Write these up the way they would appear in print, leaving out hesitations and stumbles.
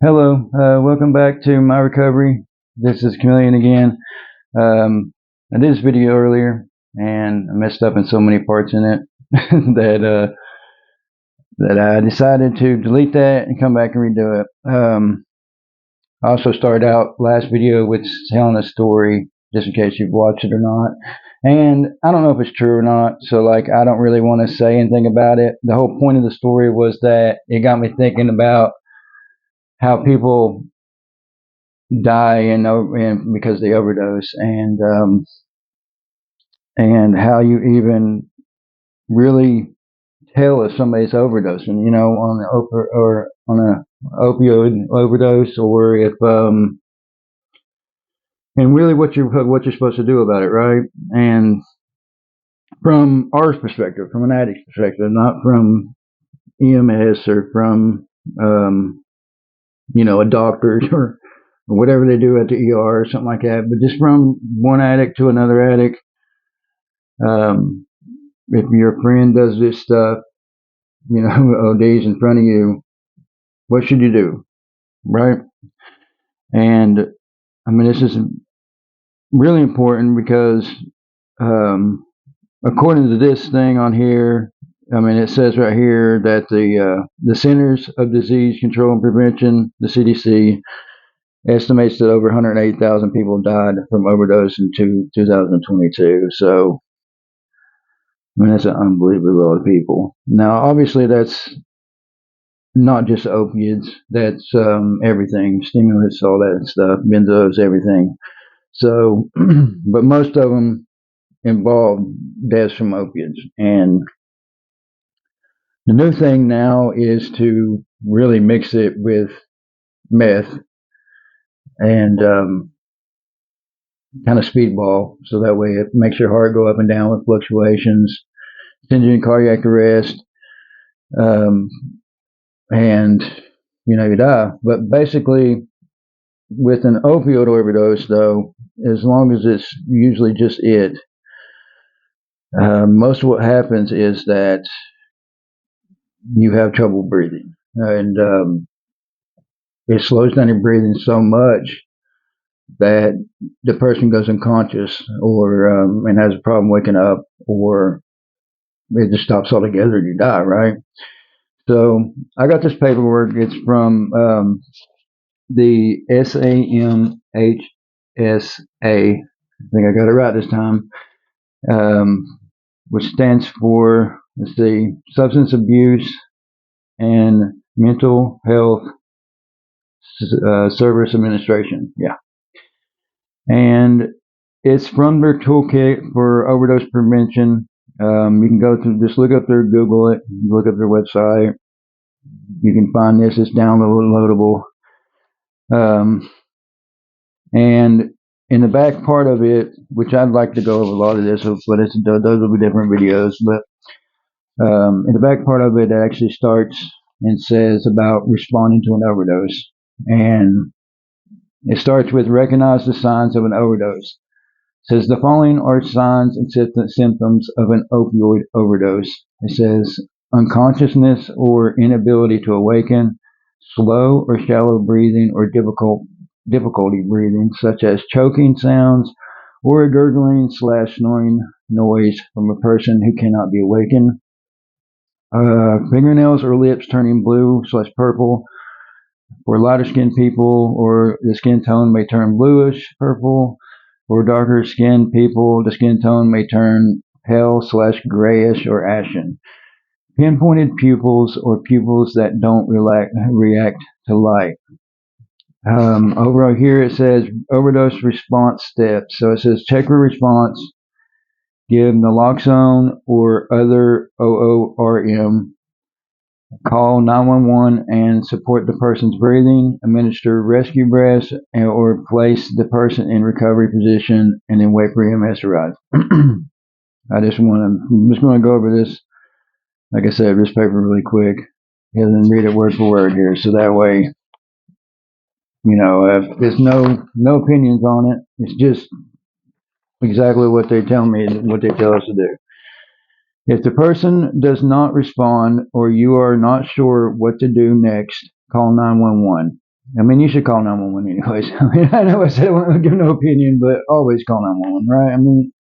Hello, welcome back to my recovery. This is Chameleon again. I did this video earlier and I messed up in so many parts in it that I decided to delete that and come back and redo it. I also started out last video with telling a story just in case you've watched it or not. And I don't know if it's true or not, so I don't really want to say anything about it. The whole point of the story was that it got me thinking about how people die and because they overdose and how you even really tell if somebody's overdosing, on or on a opioid overdose, or if and really what you're supposed to do about it, right? And from our perspective, from an addict's perspective, not from EMS or from a doctor or whatever they do at the ER or something like that, but just from one addict to another addict. Um, if your friend does this stuff, ODs in front of you, what should you do, right? And I mean, this is really important because, according to this thing on here, I mean, it says right here that the Centers of Disease Control and Prevention, the CDC, estimates that over 108,000 people died from overdose in 2022. So, I mean, that's an unbelievably lot of people. Now, obviously, that's not just opiates. That's everything, stimulants, all that stuff, benzos, everything. So, but most of them involve deaths from opiates. And the new thing now is to really mix it with meth and kind of speedball, so that way it makes your heart go up and down with fluctuations, sends you in cardiac arrest, um, and you die. But basically, with an opioid overdose, though, as long as it's usually just it, most of what happens is that you have trouble breathing, and it slows down your breathing so much that the person goes unconscious, or and has a problem waking up, or it just stops altogether and you die. Right. So I got this paperwork. It's from the SAMHSA. I think I got it right this time. Which stands for, let's see, Substance Abuse and Mental Health Service Administration. Yeah. And it's from their toolkit for overdose prevention. You can go to, just look up their, Google it, look up their website. You can find this, it's downloadable. And in the back part of it, which I'd like to go over a lot of this, but those will be different videos. But in the back part of it, it actually starts and says about responding to an overdose. And it starts with recognize the signs of an overdose. It says the following are signs and symptoms of an opioid overdose. It says unconsciousness or inability to awaken, slow or shallow breathing or difficulty breathing, such as choking sounds or a gurgling / snoring noise from a person who cannot be awakened. Fingernails or lips turning blue / purple. For lighter skinned people, or the skin tone may turn bluish purple. For darker skinned people, the skin tone may turn pale / grayish or ashen. Pinpointed pupils, or pupils that don't react to light. Over here it says overdose response steps. So it says check your response, give naloxone or other OORM, call 911 and support the person's breathing, administer rescue breaths, or place the person in recovery position, and then wait for EMS to arrive. I'm just going to go over this, like I said, this paper really quick, and then read it word for word here, so that way, there's no opinions on it. It's just exactly what they tell me, what they tell us to do. If the person does not respond or you are not sure what to do next, call 911. I mean, you should call 911 anyways. I mean, I know I said I won't give no opinion, but always call 911, right? I mean,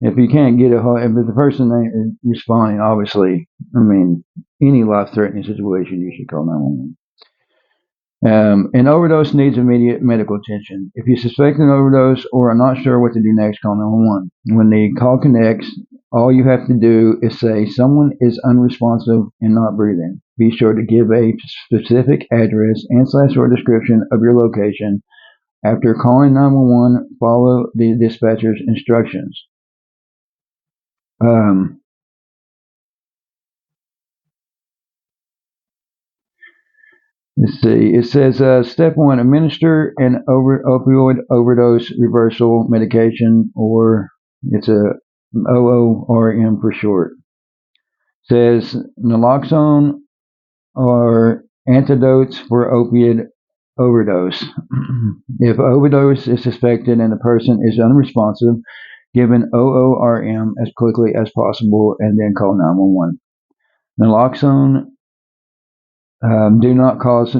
if you can't get a hold, if the person ain't responding, obviously, I mean, any life-threatening situation, you should call 911. An overdose needs immediate medical attention. If you suspect an overdose or are not sure what to do next, call 911. When the call connects, all you have to do is say someone is unresponsive and not breathing. Be sure to give a specific address and slash or description of your location. After calling 911, follow the dispatcher's instructions. Um, let's see. It says step one: administer an opioid overdose reversal medication, or it's a OORM for short. It says naloxone or antidotes for opiate overdose. If overdose is suspected and the person is unresponsive, give an OORM as quickly as possible and then call 911. Naloxone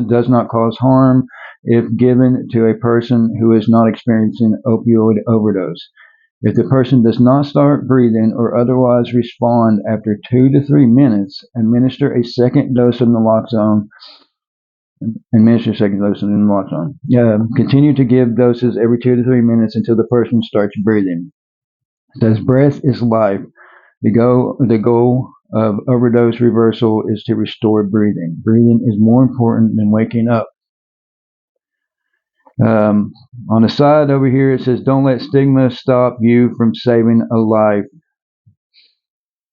does not cause harm if given to a person who is not experiencing opioid overdose. If the person does not start breathing or otherwise respond after 2 to 3 minutes, administer a second dose of naloxone. Continue to give doses every 2 to 3 minutes until the person starts breathing. It says breath is life. The goal of overdose reversal is to restore breathing. Breathing is more important than waking up. On the side over here, it says, don't let stigma stop you from saving a life.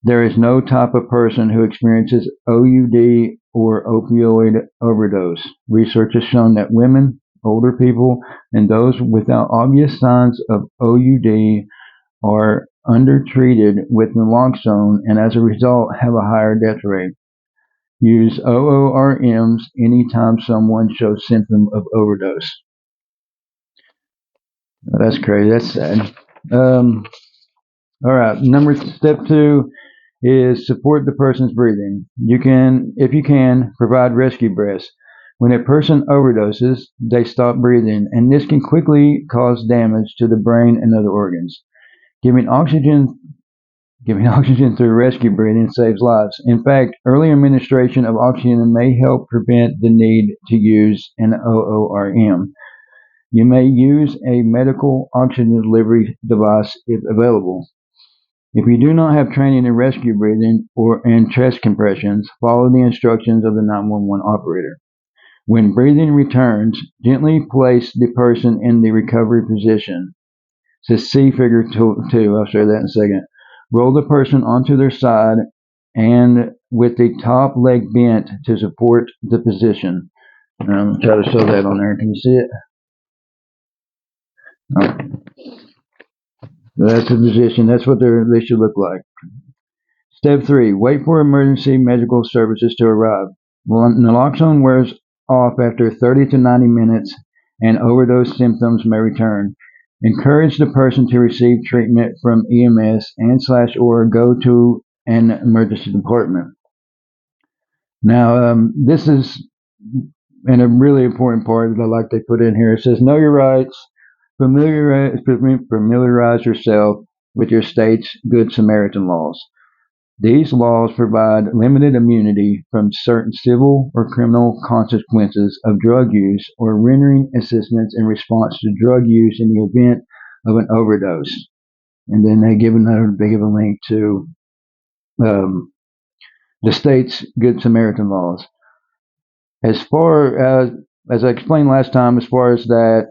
There is no type of person who experiences OUD or opioid overdose. Research has shown that women, older people, and those without obvious signs of OUD are undertreated with naloxone and as a result have a higher death rate. Use OORMs anytime someone shows symptom of overdose. That's crazy. That's sad. All right. Step two is support the person's breathing. If you can, provide rescue breaths. When a person overdoses, they stop breathing, and this can quickly cause damage to the brain and other organs. Giving oxygen through rescue breathing saves lives. In fact, early administration of oxygen may help prevent the need to use an OORM. You may use a medical oxygen delivery device if available. If you do not have training in rescue breathing and chest compressions, follow the instructions of the 911 operator. When breathing returns, gently place the person in the recovery position. It says see figure 2. I'll show that in a second. Roll the person onto their side and with the top leg bent to support the position. I'm going to try to show that on there. Can you see it? Oh. That's the position. That's what they should look like. Step 3. Wait for emergency medical services to arrive. Naloxone wears off after 30 to 90 minutes and overdose symptoms may return. Encourage the person to receive treatment from EMS and/or go to an emergency department. Now, this is a really important part that I like they put in here. It says, know your rights, familiarize yourself with your state's Good Samaritan laws. These laws provide limited immunity from certain civil or criminal consequences of drug use or rendering assistance in response to drug use in the event of an overdose. And then they give a link to the state's Good Samaritan laws. As far as I explained last time, as far as that,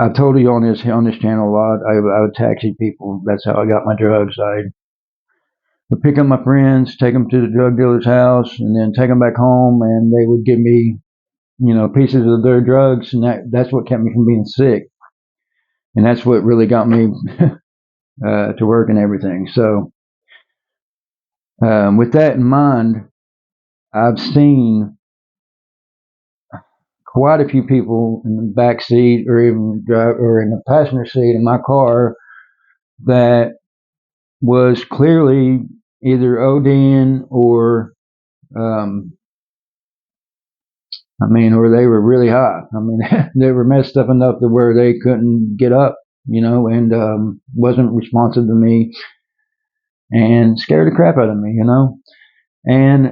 I've told you on this channel a lot. I would taxi people. That's how I got my drugs. I would pick up my friends, take them to the drug dealer's house, and then take them back home, and they would give me, pieces of their drugs, and that's what kept me from being sick, and that's what really got me to work and everything. So, with that in mind, I've seen quite a few people in the back seat or even or in the passenger seat in my car that was clearly either ODing or I mean, or they were really high. I mean, they were messed up enough to where they couldn't get up, and wasn't responsive to me and scared the crap out of me. And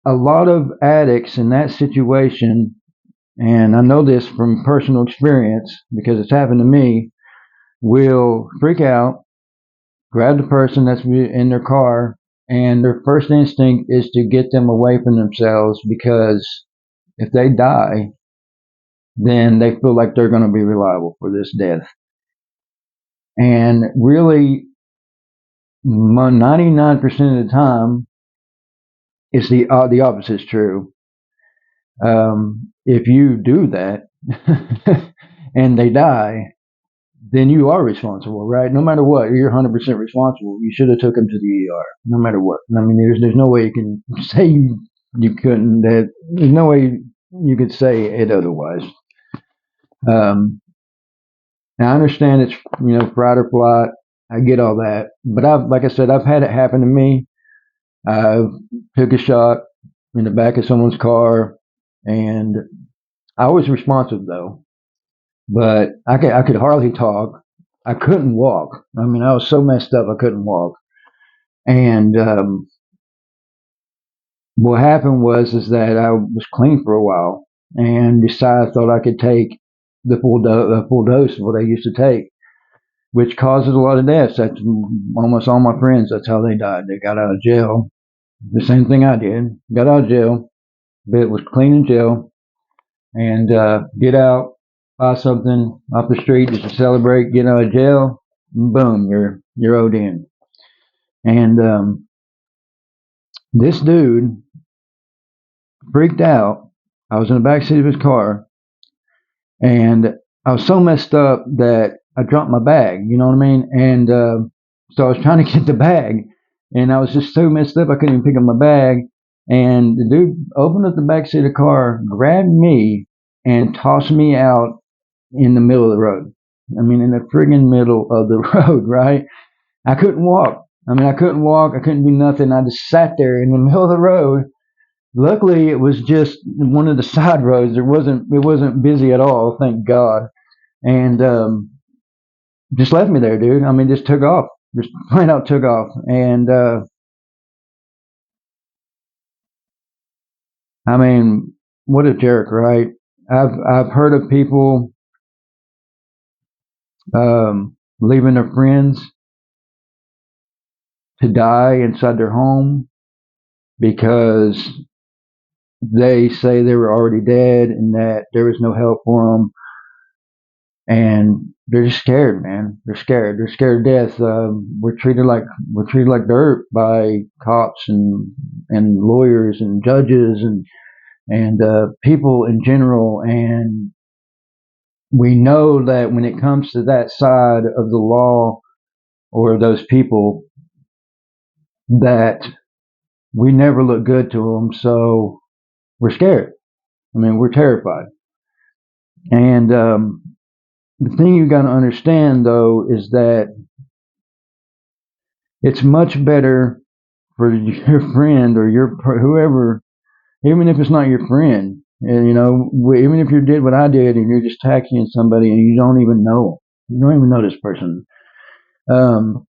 a lot of addicts in that situation, and I know this from personal experience because it's happened to me, will freak out, grab the person that's in their car, and their first instinct is to get them away from themselves because if they die, then they feel like they're going to be reliable for this death. And really, 99% of the time, it's the opposite is true. If you do that and they die, then you are responsible, right? No matter what, you're 100% responsible. You should have took them to the ER, no matter what. I mean, there's no way you can say you couldn't. There's no way you could say it otherwise. Um, Now I understand it's fight or flight. I get all that, but like I said, I've had it happen to me. I took a shot in the back of someone's car, and I was responsive though. But I could hardly talk. I couldn't walk. I mean, I was so messed up I couldn't walk. And what happened is that I was clean for a while, and decided I thought I could take the full dose of what I used to take, which causes a lot of deaths. That's almost all my friends. That's how they died. They got out of jail. The same thing I did. Got out of jail, but was clean in jail, and get out, buy something off the street just to celebrate. Get out of jail, boom, you're owed in. And this dude freaked out. I was in the back seat of his car, and I was so messed up that I dropped my bag. You know what I mean? And so I was trying to get the bag, and I was just so messed up I couldn't even pick up my bag. And the dude opened up the back seat of the car, grabbed me, and tossed me out in the middle of the road. I mean, in the friggin' middle of the road, right? I couldn't walk. I mean, I couldn't walk. I couldn't do nothing. I just sat there in the middle of the road. Luckily, it was just one of the side roads. It wasn't busy at all, thank God. And just left me there, dude. I mean, just took off. Just plain out took off. And I mean, what a jerk, right? I've heard of people leaving their friends to die inside their home because they say they were already dead and that there was no help for them, and they're just scared, man. They're scared. They're scared to death. We're treated like dirt by cops and lawyers and judges and people in general, and we know that when it comes to that side of the law or those people, that we never look good to them. So we're scared. I mean, we're terrified. And the thing you got to understand, though, is that it's much better for your friend or your whoever, even if it's not your friend, and even if you did what I did and you're just taxiing somebody and you don't even know, this person. Um,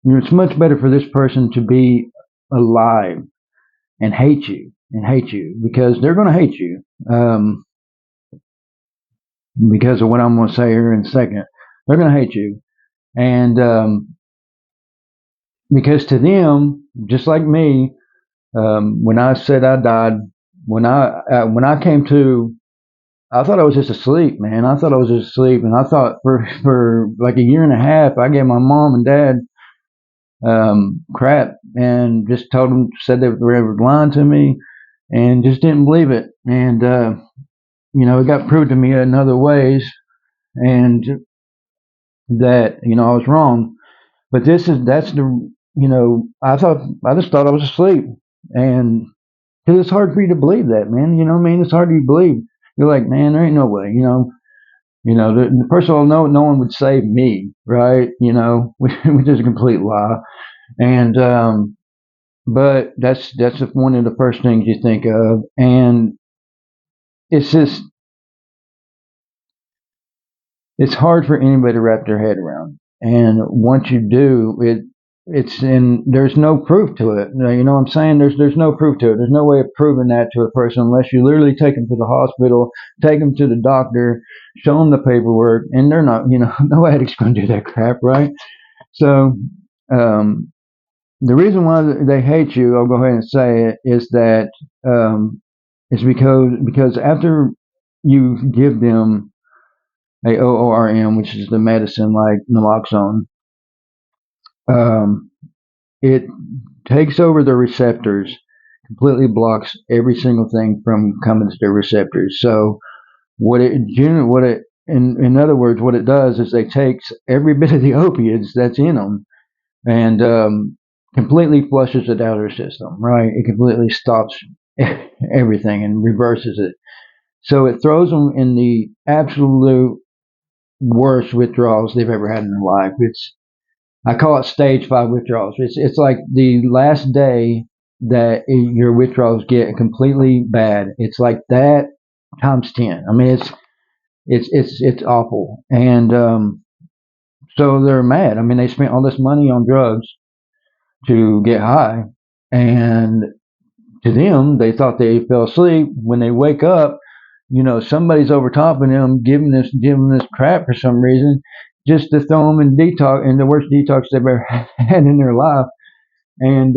it's much better for this person to be alive and hate you because they're going to hate you. Because of what I'm going to say here in a second, they're going to hate you, and because to them, just like me, when I said I died, when I came to, I thought I was just asleep, man. I thought I was just asleep, and I thought for like a year and a half, I gave my mom and dad crap, and just told them, said they were lying to me, and just didn't believe it. And it got proved to me in other ways, and that I was wrong. But that's the I just thought I was asleep, and because it's hard for you to believe that, man. You know what I mean? It's hard to believe. You're like, man, there ain't no way. First of all, no one would save me, right? Which is a complete lie. And but that's one of the first things you think of, and it's just it's hard for anybody to wrap their head around. And once you do, it's in there's no proof to it. You know what I'm saying? There's no proof to it. There's no way of proving that to a person unless you literally take them to the hospital, take them to the doctor, show them the paperwork, and they're not, no addict's going to do that crap, right? So, um, the reason why they hate you, I'll go ahead and say it, is that it's because after you give them a OORM, which is the medicine like naloxone, um, it takes over the receptors, completely blocks every single thing from coming to the receptors. So in other words, what it does is it takes every bit of the opiates that's in them and completely flushes it out of their system. Right? It completely stops everything and reverses it. So it throws them in the absolute worst withdrawals they've ever had in their life. I call it stage 5 withdrawals. It's like the last day that your withdrawals get completely bad. It's like that times 10. I mean, it's awful, and so they're mad. I mean, they spent all this money on drugs to get high, and to them, they thought they fell asleep. When they wake up, somebody's overtopping them, giving this crap for some reason, just to throw them in detox, in the worst detox they've ever had in their life. And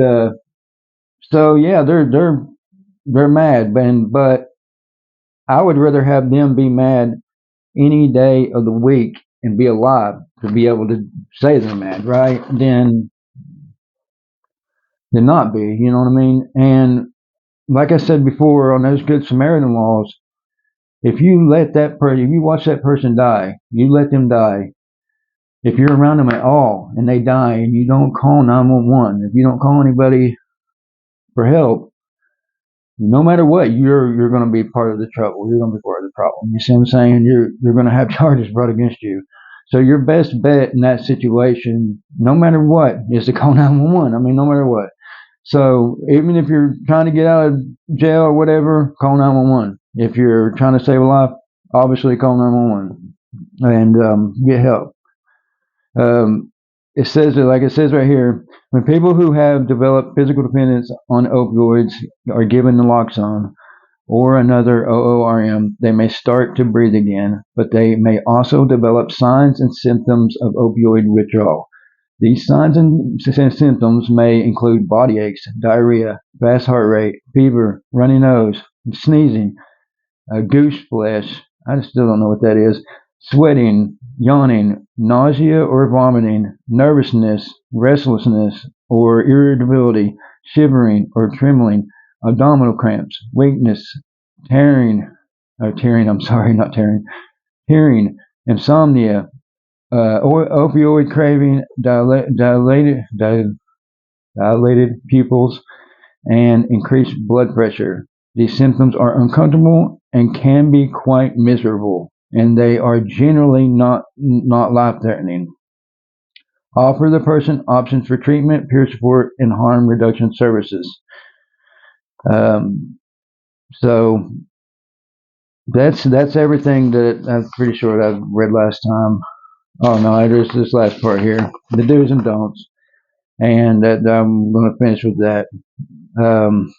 so yeah, they're mad, but I would rather have them be mad any day of the week and be alive to be able to say they're mad, right? Than not be. You know what I mean? And like I said before, on those Good Samaritan laws, if you watch that person die, you let them die. If you're around them at all and they die and you don't call 911, if you don't call anybody for help, no matter what, you're going to be part of the trouble. You're going to be part of the problem. You see what I'm saying? You're going to have charges brought against you. So your best bet in that situation, no matter what, is to call 911. I mean, no matter what. So even if you're trying to get out of jail or whatever, call 911. If you're trying to save a life, obviously call 911 and get help. It says like it says right here, when people who have developed physical dependence on opioids are given naloxone or another OORM, they may start to breathe again, but they may also develop signs and symptoms of opioid withdrawal. These signs and symptoms may include body aches, diarrhea, fast heart rate, fever, runny nose, sneezing, goose flesh. I still don't know what that is. Sweating, yawning, nausea or vomiting, nervousness, restlessness or irritability, shivering or trembling, abdominal cramps, weakness, hearing, insomnia, opioid craving, dilated pupils, and increased blood pressure. These symptoms are uncomfortable and can be quite miserable, and they are generally not life-threatening. Offer the person options for treatment, peer support, and harm reduction services. So that's everything that I'm pretty sure that I read last time. Oh no, there's this last part here: the do's and don'ts, and that I'm going to finish with that. Um,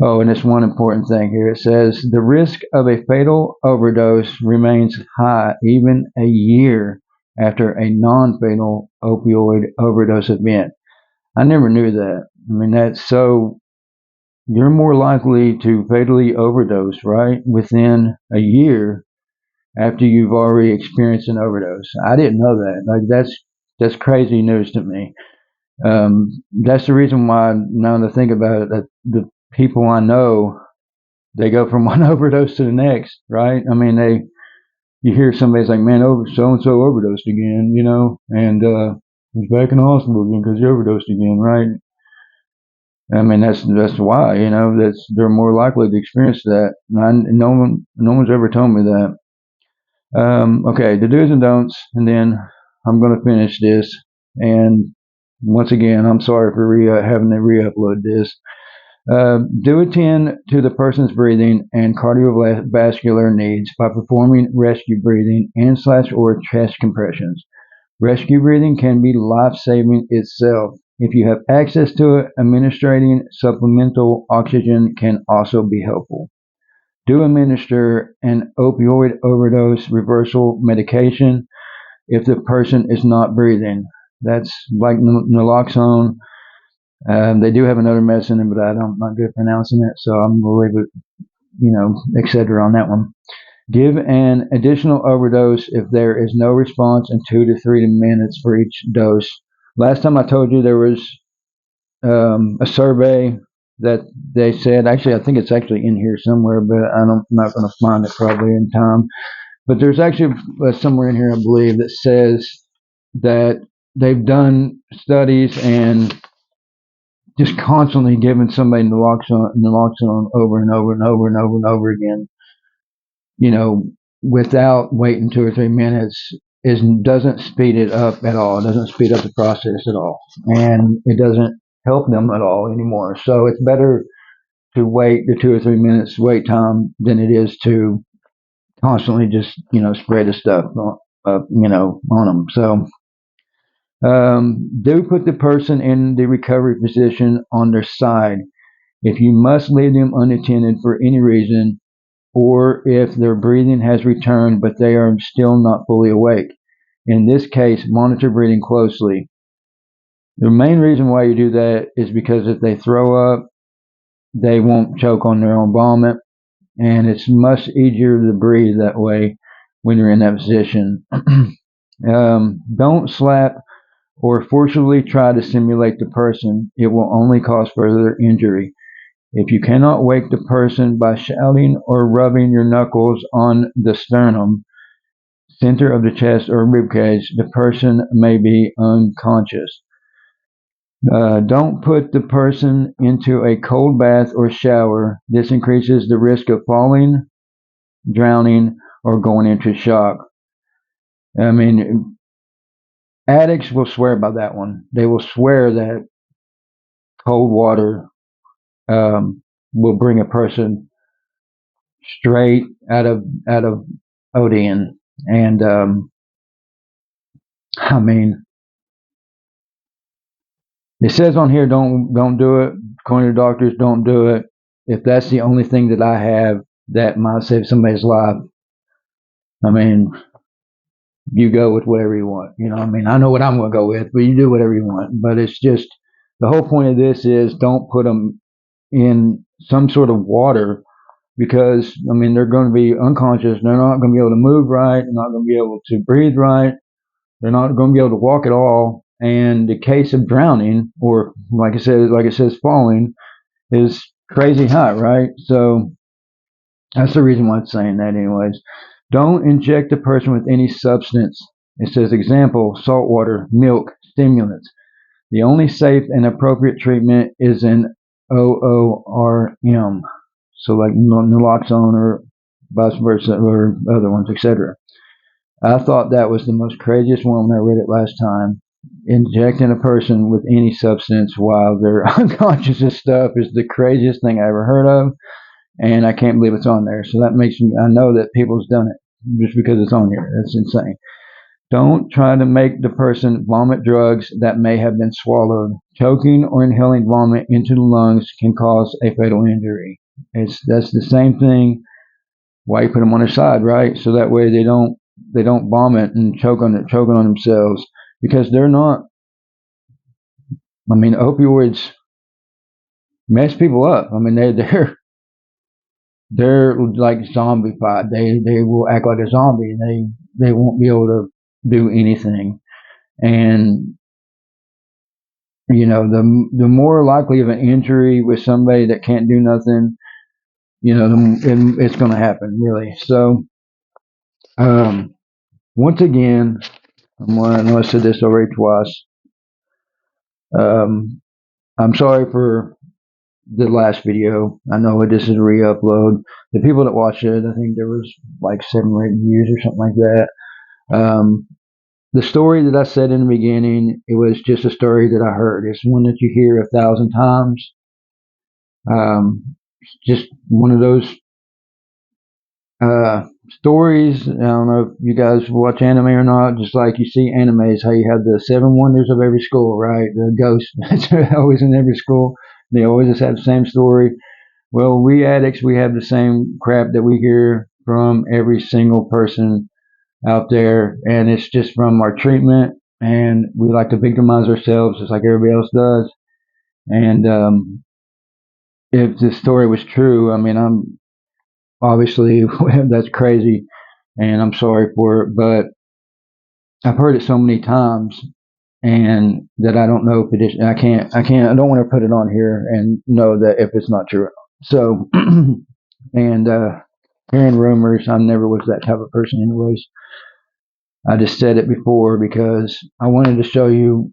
Oh, and it's one important thing here. It says the risk of a fatal overdose remains high even a year after a non-fatal opioid overdose event. I never knew that. I mean, that's so you're more likely to fatally overdose, right, within a year after you've already experienced an overdose. I didn't know that. Like that's crazy news to me. That's the reason why now that I think about it, that the people I know they go from one overdose to the next, right? I mean, you hear somebody's like, man, so and so overdosed again, and he's back in the hospital again because he overdosed again, right? I mean, that's why, they're more likely to experience that. No one's ever told me that. Okay, the do's and don'ts, and then I'm going to finish this. And once again, I'm sorry for having to re-upload this. Do attend to the person's breathing and cardiovascular needs by performing rescue breathing and/or chest compressions. Rescue breathing can be life-saving itself. If you have access to it, administering supplemental oxygen can also be helpful. Do administer an opioid overdose reversal medication if the person is not breathing. That's like naloxone. They do have another medicine, but I'm not good at pronouncing it, so I'm going to leave it, etc. on that one. Give an additional overdose if there is no response in 2 to 3 minutes for each dose. Last time I told you there was a survey that they said, actually, I think it's actually in here somewhere, but I'm not going to find it probably in time. But there's actually somewhere in here, I believe, that says that they've done studies and just constantly giving somebody naloxone over and over and over and over and over again, without waiting 2 or 3 minutes, doesn't speed it up at all. It doesn't speed up the process at all, and it doesn't help them at all anymore. So it's better to wait the 2 or 3 minutes wait time than it is to constantly just spray the stuff on them. So do put the person in the recovery position on their side. If you must leave them unattended for any reason, or if their breathing has returned but they are still not fully awake. In this case, monitor breathing closely. The main reason why you do that is because if they throw up, they won't choke on their own vomit, and it's much easier to breathe that way when you're in that position. Don't slap or forcibly try to simulate the person. It will only cause further injury. If you cannot wake the person by shouting or rubbing your knuckles on the sternum, center of the chest, or ribcage, the person may be unconscious. Don't put the person into a cold bath or shower. This increases the risk of falling, drowning, or going into shock. I mean, addicts will swear by that one. They will swear that cold water will bring a person straight out of Odeon, and I mean, it says on here, don't do it. According to doctors, don't do it. If that's the only thing that I have that might save somebody's life, I mean, you go with whatever you want. I mean, I know what I'm going to go with, but you do whatever you want. But it's just the whole point of this is don't put them in some sort of water, because I mean they're going to be unconscious. They're not going to be able to move right. They're not going to be able to breathe right. They're not going to be able to walk at all. And the case of drowning, or like it says, falling, is crazy high, right? So that's the reason why it's saying that, anyways. Don't inject a person with any substance. It says, example, salt water, milk, stimulants. The only safe and appropriate treatment is an OORM, so like naloxone or vice versa, or other ones, etc. I thought that was the most craziest one when I read it last time. Injecting a person with any substance while they're unconscious and stuff is the craziest thing I ever heard of, and I can't believe it's on there. So that makes me, I know that people's done it just because it's on here. That's insane. Don't try to make the person vomit drugs that may have been swallowed. Choking or inhaling vomit into the lungs can cause a fatal injury. That's the same thing why you put them on their side, right? So that way they don't vomit and choking on themselves, because they're not. I mean, opioids mess people up. I mean, they're like zombified. They will act like a zombie, and they won't be able to do anything. And the more likely of an injury with somebody that can't do nothing, it's going to happen, really. So once again, I know I said this already twice. I'm sorry for the last video. I know this is a re-upload. The people that watched it, I think there was like 7 or 8 views or something like that. The story that I said in the beginning, it was just a story that I heard. It's one that you hear 1,000 times, Just one of those stories. I don't know if you guys watch anime or not. Just like you see animes, how you have the seven wonders of every school, right? The ghosts that's always in every school. They always just have the same story. Well, we addicts, we have the same crap that we hear from every single person out there, and it's just from our treatment. And we like to victimize ourselves just like everybody else does. And if this story was true, I mean, I'm obviously that's crazy, and I'm sorry for it, but I've heard it so many times, and that I don't know if it is. I don't want to put it on here and know that if it's not true. So, and hearing rumors, I never was that type of person, anyways. I just said it before because I wanted to show you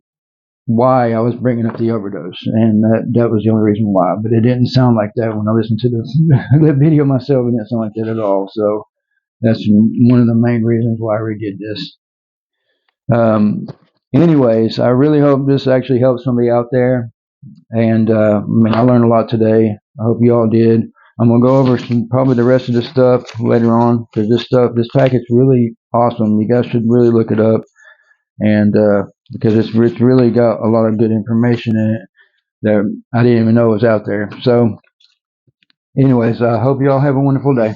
why I was bringing up the overdose, and that was the only reason why. But it didn't sound like that when I listened to the video myself. It didn't sound like that at all. So that's one of the main reasons why I redid this. Um, anyways, I really hope this actually helps somebody out there. And I mean, I learned a lot today. I hope you all did. I'm gonna go over probably the rest of this stuff later on because this packet's really awesome. You guys should really look it up, and because it's really got a lot of good information in it that I didn't even know was out there. So, anyways, I hope you all have a wonderful day.